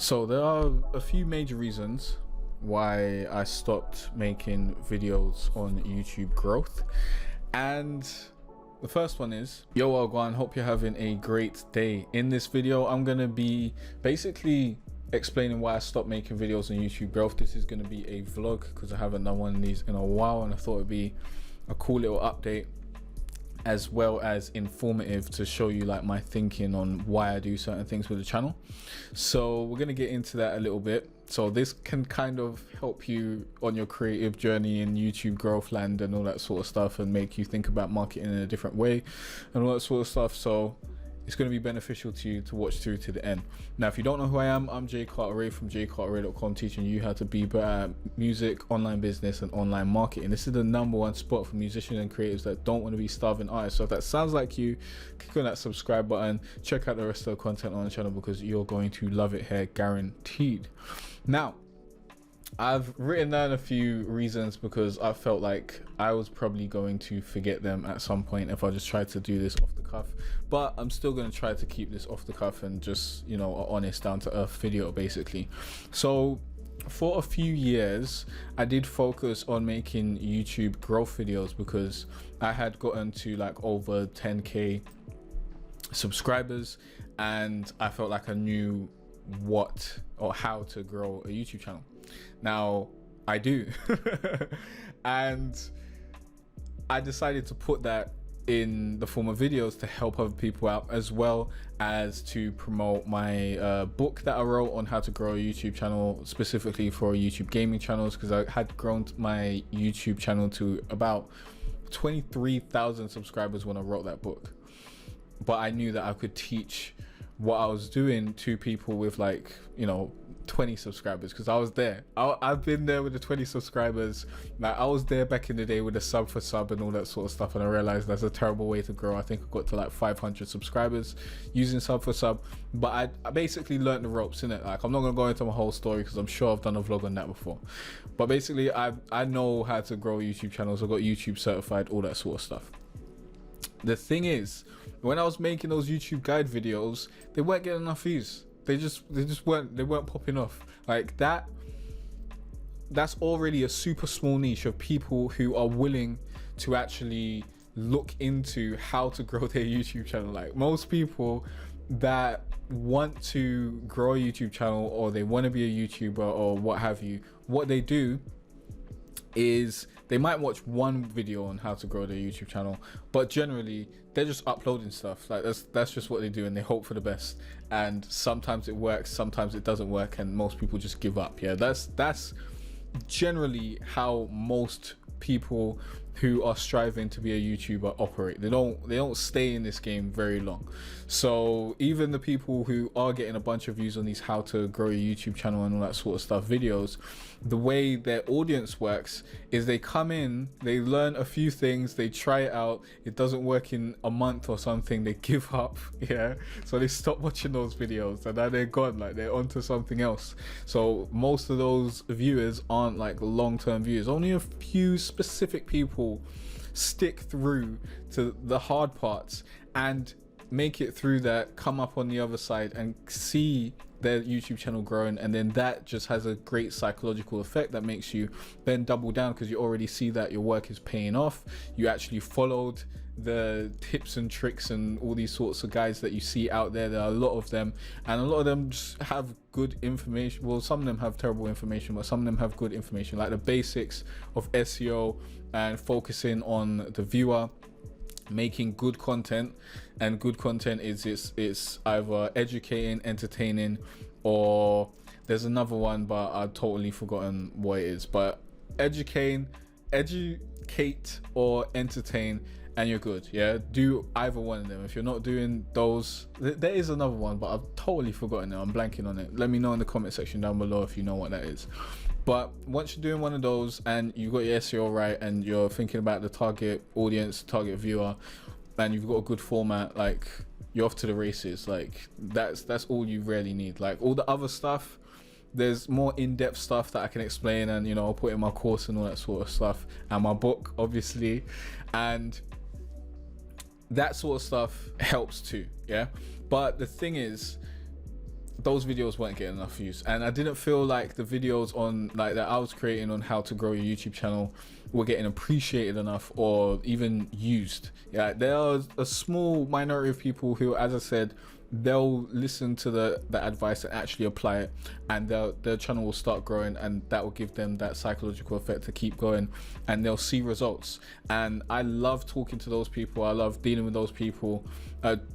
So there are a few major reasons why I stopped making videos on YouTube growth. And the first one is, yo, Wagwan, hope you're having a great day. In this video, I'm going to be basically explaining why I stopped making videos on YouTube growth. This is going to be a vlog because I haven't done one of these in a while, and I thought it'd be a cool little update as well as informative to show you like my thinking on why I do certain things with the channel. So we're going to get into that a little bit. So this can kind of help you on your creative journey in YouTube growth land and all that sort of stuff, and make you think about marketing in a different way and all that sort of stuff. So it's going to be beneficial to you to watch through to the end. Now, if you don't know who I am, I'm Jay Cartere from jaycartere.com, teaching you how to be better at music, online business, and online marketing. This is the #1 spot for musicians and creatives that don't want to be starving artists. So if that sounds like you, click on that subscribe button, check out the rest of the content on the channel because you're going to love it here, guaranteed. Now, I've written down a few reasons because I felt like I was probably going to forget them at some point if I just tried to do this off the cuff, but I'm still going to try to keep this off the cuff and just, you know, an honest, down to earth video basically. So for a few years, I did focus on making YouTube growth videos because I had gotten to like over 10k subscribers, and I felt like I knew what or how to grow a YouTube channel. Now I do and I decided to put that in the form of videos to help other people out, as well as to promote my book that I wrote on how to grow a YouTube channel, specifically for YouTube gaming channels, because I had grown my YouTube channel to about 23,000 subscribers when I wrote that book. But I knew that I could teach what I was doing to people with, like, you know, 20 subscribers, because I was there. I've been there with the 20 subscribers. Like, I was there back in the day with the sub for sub and all that sort of stuff, and I realized that's a terrible way to grow. I think I got to like 500 subscribers using sub for sub, but I basically learned the ropes in it. Like, I'm not gonna go into my whole story because I'm sure I've done a vlog on that before, but basically I know how to grow YouTube channels. I got YouTube certified, all that sort of stuff. The thing is, when I was making those YouTube guide videos, they weren't getting enough views. They weren't popping off. Like that's already a super small niche of people who are willing to actually look into how to grow their YouTube channel. Like, most people that want to grow a YouTube channel, or they want to be a YouTuber or what have you, what they do is they might watch one video on how to grow their YouTube channel, but generally they're just uploading stuff. Like, that's just what they do, and they hope for the best. And sometimes it works, sometimes it doesn't work, and most people just give up. Yeah, that's generally how most people who are striving to be a YouTuber operate. They don't stay in this game very long. So even the people who are getting a bunch of views on these how to grow a YouTube channel and all that sort of stuff videos, the way their audience works is they come in, they learn a few things, they try it out, it doesn't work in a month or something, they give up. Yeah, so they stop watching those videos, and now they're gone, like they're onto something else. So most of those viewers aren't like long-term viewers. Only a few specific people stick through to the hard parts and make it through that, come up on the other side and see their YouTube channel growing, and then that just has a great psychological effect that makes you then double down, because you already see that your work is paying off. You actually followed the tips and tricks and all these sorts of guys that you see out there. There are a lot of them, and a lot of them just have good information. Well, some of them have terrible information, but some of them have good information, like the basics of SEO and focusing on the viewer, making good content. And good content is it's either educating, entertaining, or there's another one, but I've totally forgotten what it is. But educate or entertain, and you're good. Yeah, do either one of them. If you're not doing those, there is another one, but I've totally forgotten it. I'm blanking on it. Let me know in the comment section down below if you know what that is. But once you're doing one of those and you've got your SEO right, and you're thinking about the target audience, target viewer, and you've got a good format, like, you're off to the races. Like, that's all you really need. Like, all the other stuff, there's more in-depth stuff that I can explain, and, you know, I'll put in my course and all that sort of stuff, and my book, obviously, and that sort of stuff helps too. Yeah, but the thing is, those videos weren't getting enough views, and I didn't feel like the videos on like that I was creating on how to grow your YouTube channel were getting appreciated enough or even used. Yeah, there are a small minority of people who, as I said, they'll listen to the advice and actually apply it, and their channel will start growing, and that will give them that psychological effect to keep going, and they'll see results. And I love talking to those people. I love dealing with those people.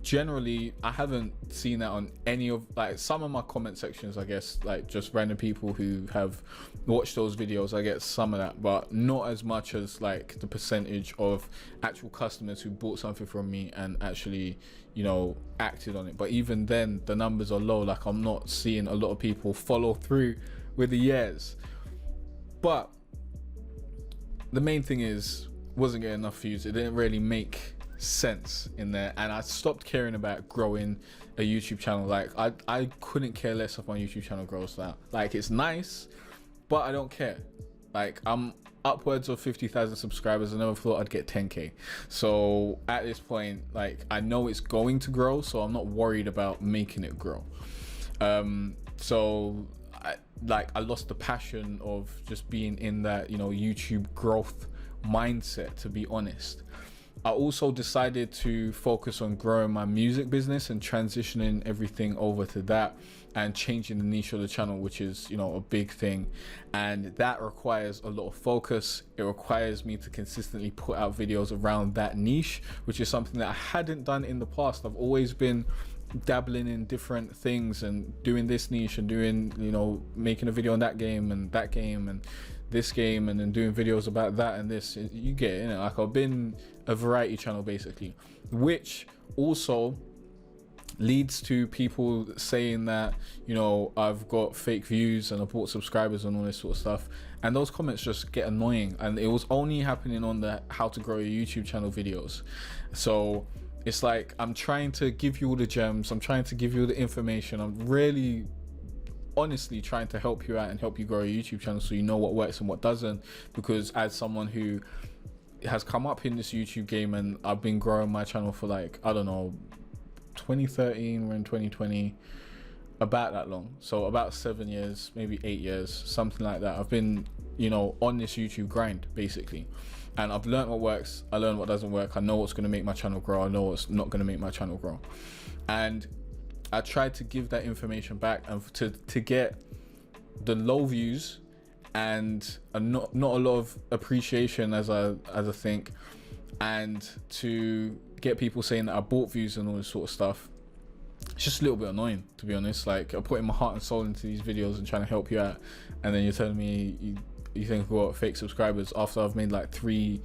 Generally, I haven't seen that on any of like some of my comment sections, I guess, like just random people who have watched those videos. I get some of that, but not as much as like the percentage of actual customers who bought something from me and actually, you know, acted on it. But even then, the numbers are low. Like, I'm not seeing a lot of people follow through with the years. But the main thing is, wasn't getting enough views. It didn't really make sense in there, and I stopped caring about growing a YouTube channel. Like, I couldn't care less if my YouTube channel grows now. Like, it's nice, but I don't care. Like, I'm upwards of 50,000 subscribers. I never thought I'd get 10k. So at this point, like, I know it's going to grow, so I'm not worried about making it grow. So I lost the passion of just being in that, you know, YouTube growth mindset, to be honest. I also decided to focus on growing my music business and transitioning everything over to that and changing the niche of the channel, which is, you know, a big thing. And that requires a lot of focus. It requires me to consistently put out videos around that niche, which is something that I hadn't done in the past. I've always been dabbling in different things and doing this niche and doing, you know, making a video on that game and this game, and then doing videos about that and this. You get it, you know, like, I've been a variety channel basically, which also leads to people saying that, you know, I've got fake views and I bought subscribers and all this sort of stuff, and those comments just get annoying. And it was only happening on the how to grow your YouTube channel videos. So it's like, I'm trying to give you all the gems, I'm trying to give you all the information, I'm really honestly trying to help you out and help you grow your YouTube channel so you know what works and what doesn't. Because as someone who has come up in this YouTube game, and I've been growing my channel for, like, I don't know, 2013, we're in 2020, about that long, so about 7 years, maybe 8 years, something like that. I've been, you know, on this YouTube grind basically, and I've learned what works, I learned what doesn't work, I know what's going to make my channel grow, I know what's not going to make my channel grow. And I tried to give that information back, and to get the low views and not a lot of appreciation as I think, and to get people saying that I bought views and all this sort of stuff. It's just a little bit annoying, to be honest. Like, I'm putting my heart and soul into these videos and trying to help you out, and then you're telling me you think I've got fake subscribers after I've made like 3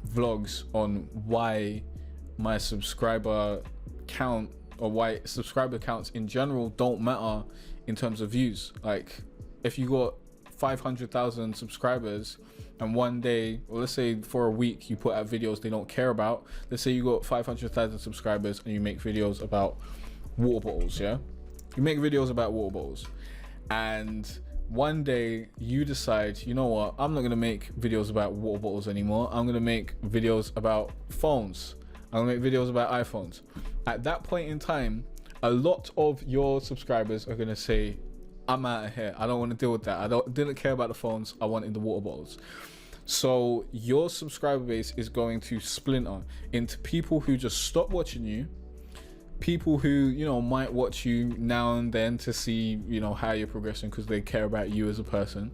vlogs on why my subscriber count, or why subscriber counts in general don't matter in terms of views. Like, if you got 500,000 subscribers and one day, or let's say for a week, you put out videos they don't care about. Let's say you got 500,000 subscribers and you make videos about water bottles, yeah? You make videos about water bottles, and one day you decide, you know what, I'm not gonna make videos about water bottles anymore. I'm gonna make videos about phones. I'm gonna make videos about iPhones. At that point in time, a lot of your subscribers are gonna say, I'm out of here, I don't want to deal with that, didn't care about the phones, I wanted the water bottles. So your subscriber base is going to splinter into people who just stop watching you, people who, you know, might watch you now and then to see, you know, how you're progressing because they care about you as a person,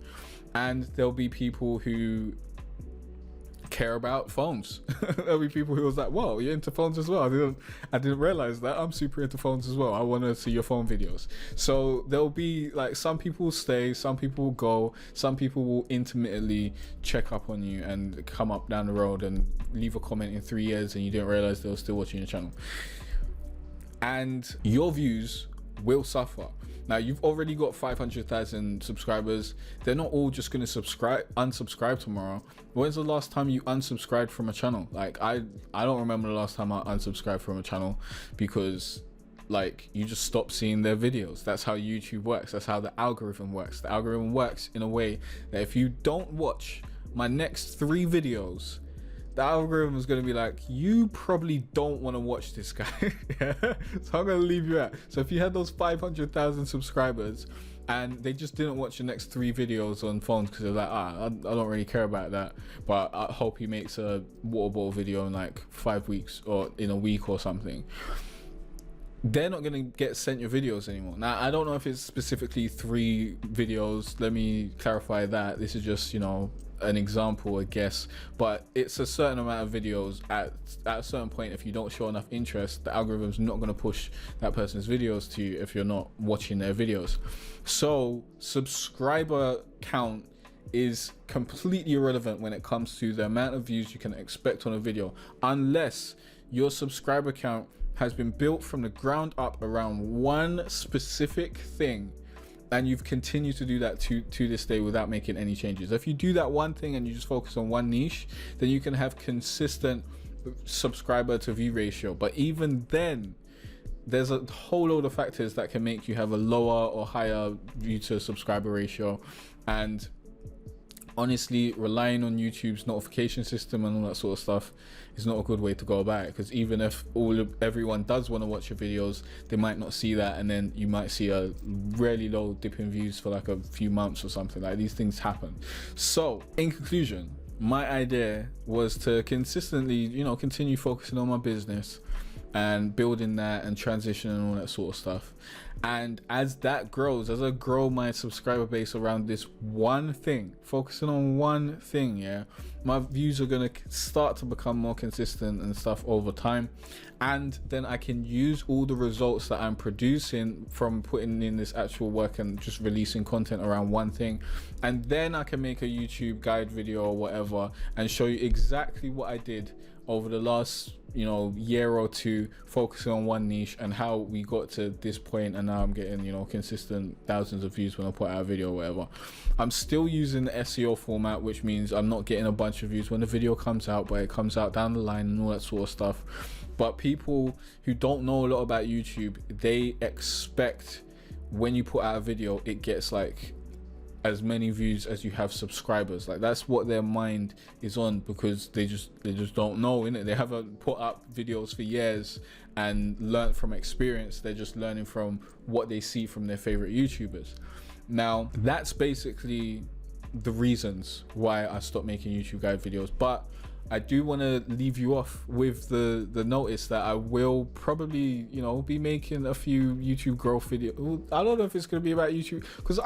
and there'll be people who care about phones. There'll be people who was like, whoa, you're into phones as well, I didn't realize that, I'm super into phones as well, I want to see your phone videos. So there'll be like, some people will stay, some people will go, some people will intermittently check up on you and come up down the road and leave a comment in 3 years and you didn't realize they were still watching your channel, and your views will suffer. Now, you've already got 500,000 subscribers. They're not all just going to unsubscribe tomorrow. When's the last time you unsubscribed from a channel? Like, I don't remember the last time I unsubscribed from a channel, because like, you just stop seeing their videos. That's how YouTube works. That's how the algorithm works. The algorithm works in a way that if you don't watch my next 3 videos, the algorithm is going to be like, you probably don't want to watch this guy. Yeah? So I'm going to leave you out. So if you had those 500,000 subscribers and they just didn't watch the next 3 videos on phones because they're like, I don't really care about that, but I hope he makes a water bottle video in like 5 weeks or in a week or something, they're not going to get sent your videos anymore. Now, I don't know if it's specifically 3 videos. Let me clarify that. This is just, an example, I guess, but it's a certain amount of videos. At a certain point, if you don't show enough interest, the algorithm's not going to push that person's videos to you if you're not watching their videos. So subscriber count is completely irrelevant when it comes to the amount of views you can expect on a video, unless your subscriber count has been built from the ground up around one specific thing, and you've continued to do that to this day without making any changes. If you do that one thing and you just focus on one niche, then you can have consistent subscriber to view ratio. But even then, there's a whole load of factors that can make you have a lower or higher view to subscriber ratio. And honestly, relying on YouTube's notification system and all that sort of stuff is not a good way to go about it, because even if everyone does want to watch your videos, they might not see that, and then you might see a really low dip in views for like a few months or something. Like, these things happen. So in conclusion, my idea was to consistently, continue focusing on my business and building that and transition and all that sort of stuff. And as that grows, as I grow my subscriber base around this one thing, focusing on one thing, yeah, my views are going to start to become more consistent and stuff over time. And then I can use all the results that I'm producing from putting in this actual work and just releasing content around one thing. And then I can make a YouTube guide video or whatever and show you exactly what I did over the last year or two, focusing on one niche and how we got to this point, and now I'm getting consistent thousands of views when I put out a video or whatever. I'm still using the SEO format, which means I'm not getting a bunch of views when the video comes out, but it comes out down the line and all that sort of stuff. But people who don't know a lot about YouTube, they expect when you put out a video, it gets like as many views as you have subscribers. Like, that's what their mind is on, because they just don't know, innit? They haven't put up videos for years and learned from experience. They're just learning from what they see from their favorite YouTubers. Now, that's basically the reasons why I stopped making YouTube guide videos. But I do want to leave you off with the notice that I will probably, be making a few YouTube growth videos. I don't know if it's going to be about YouTube, because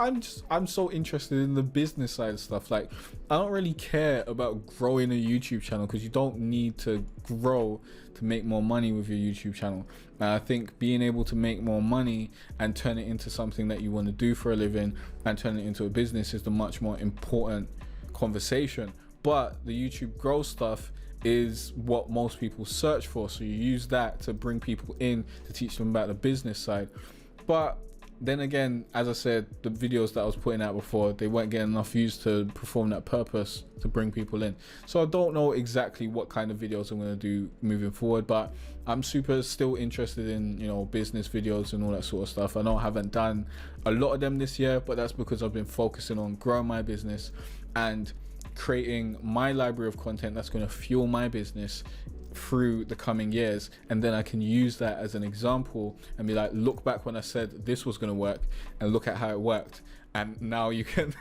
I'm so interested in the business side of stuff. Like, I don't really care about growing a YouTube channel, because you don't need to grow to make more money with your YouTube channel. And I think being able to make more money and turn it into something that you want to do for a living and turn it into a business is the much more important conversation. But the YouTube growth stuff is what most people search for. So you use that to bring people in to teach them about the business side. But then again, as I said, the videos that I was putting out before, they weren't getting enough views to perform that purpose, to bring people in. So I don't know exactly what kind of videos I'm going to do moving forward, but I'm still interested in, business videos and all that sort of stuff. I know I haven't done a lot of them this year, but that's because I've been focusing on growing my business and creating my library of content that's going to fuel my business through the coming years. And then I can use that as an example and be like, look back when I said this was going to work, and look at how it worked. And now you can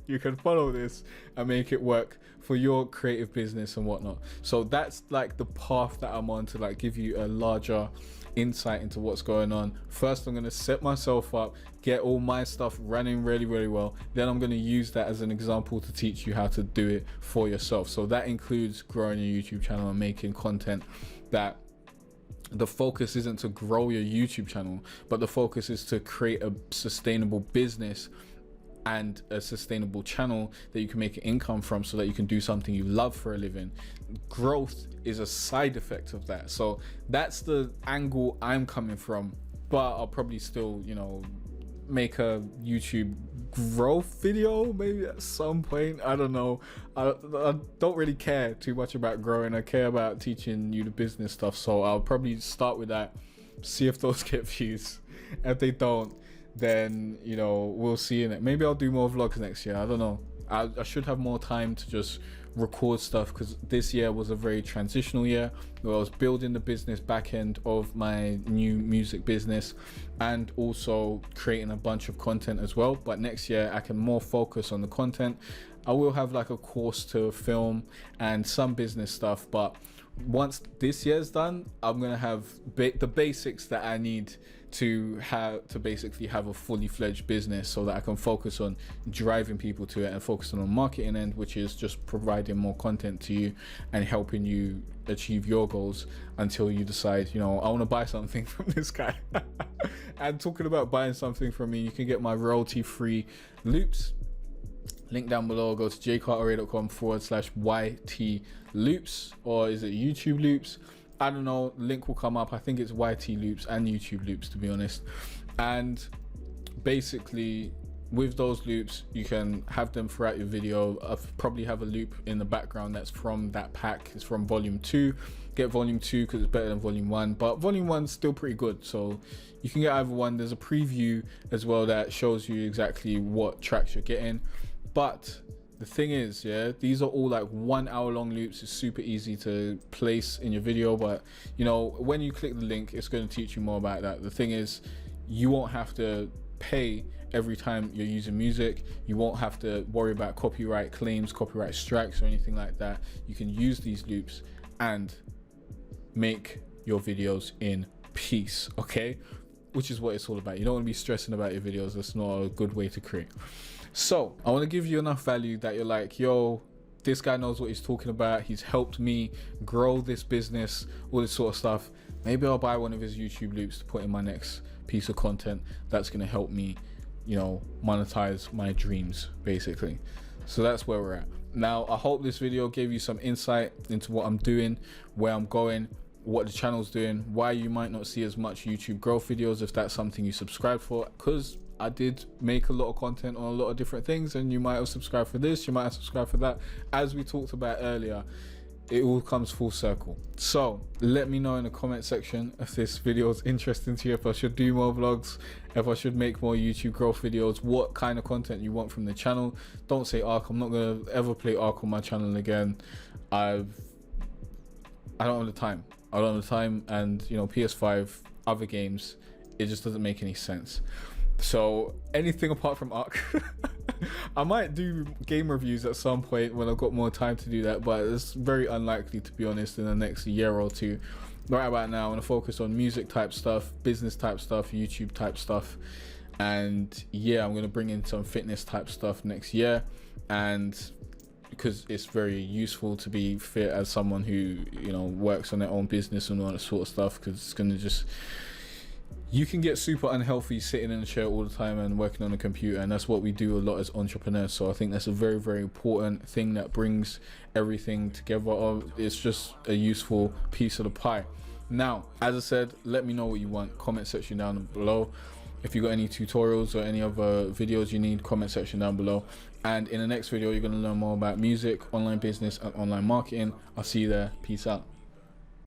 you can follow this and make it work for your creative business and whatnot. So that's like the path that I'm on, to like give you a larger insight into what's going on. First, I'm going to set myself up, get all my stuff running really, really well. Then I'm going to use that as an example to teach you how to do it for yourself. So that includes growing your YouTube channel and making content that the focus isn't to grow your YouTube channel, but the focus is to create a sustainable business and a sustainable channel that you can make an income from, so that you can do something you love for a living. Growth is a side effect of that. So that's the angle I'm coming from. But I'll probably still, make a YouTube growth video maybe at some point. I don't know. I don't really care too much about growing. I care about teaching you the business stuff. So I'll probably start with that, see if those get views. If they don't, then we'll see in it. Maybe I'll do more vlogs next year. I don't know. I should have more time to just record stuff, because this year was a very transitional year where I was building the business back end of my new music business and also creating a bunch of content as well. But next year I can more focus on the content. I will have like a course to film and some business stuff, but once this year's done, I'm gonna have the basics that I need to basically have a fully fledged business, so that I can focus on driving people to it and focus on the marketing end, which is just providing more content to you and helping you achieve your goals until you decide, I want to buy something from this guy. And talking about buying something from me, you can get my royalty free loops. Link down below. Go to jaycartere.com/YT loops, or is it YouTube loops? I don't know. Link will come up. I think it's YT loops and YouTube loops, to be honest. And basically, with those loops, you can have them throughout your video. I'll probably have a loop in the background that's from that pack. It's from volume 2. Get volume 2 because it's better than volume 1, but volume 1's still pretty good, so you can get either one. There's a preview as well that shows you exactly what tracks you're getting. But the thing is, these are all like 1 hour long loops. It's super easy to place in your video, but when you click the link, it's going to teach you more about that. The thing is, you won't have to pay every time you're using music. You won't have to worry about copyright claims, copyright strikes, or anything like that. You can use these loops and make your videos in peace, okay? Which is what it's all about. You don't want to be stressing about your videos. That's not a good way to create. So I want to give you enough value that you're like, yo, this guy knows what he's talking about. He's helped me grow this business, all this sort of stuff. Maybe I'll buy one of his YouTube loops to put in my next piece of content that's going to help me, monetize my dreams, basically. So that's where we're at. Now, I hope this video gave you some insight into what I'm doing, where I'm going, what the channel's doing, why you might not see as much YouTube growth videos if that's something you subscribe for, because I did make a lot of content on a lot of different things, and you might have subscribed for this, you might have subscribed for that. As we talked about earlier, it all comes full circle. So let me know in the comment section if this video is interesting to you, if I should do more vlogs, if I should make more YouTube growth videos, what kind of content you want from the channel. Don't say Ark. I'm not gonna ever play Ark on my channel again. I don't have the time. I don't have the time, and PS5, other games, it just doesn't make any sense. So anything apart from Ark, I might do game reviews at some point when I've got more time to do that, but it's very unlikely, to be honest, in the next year or two. Right about now, I want to focus on music type stuff, business type stuff, YouTube type stuff, and I'm going to bring in some fitness type stuff next year, and because it's very useful to be fit as someone who works on their own business and all that sort of stuff, because it's going to you can get super unhealthy sitting in a chair all the time and working on a computer, and that's what we do a lot as entrepreneurs. So I think that's a very, very important thing that brings everything together. It's just a useful piece of the pie. Now, as I said, let me know what you want. Comment section down below. If you got any tutorials or any other videos you need, comment section down below. And in the next video, you're going to learn more about music, online business, and online marketing. I'll see you there. Peace out.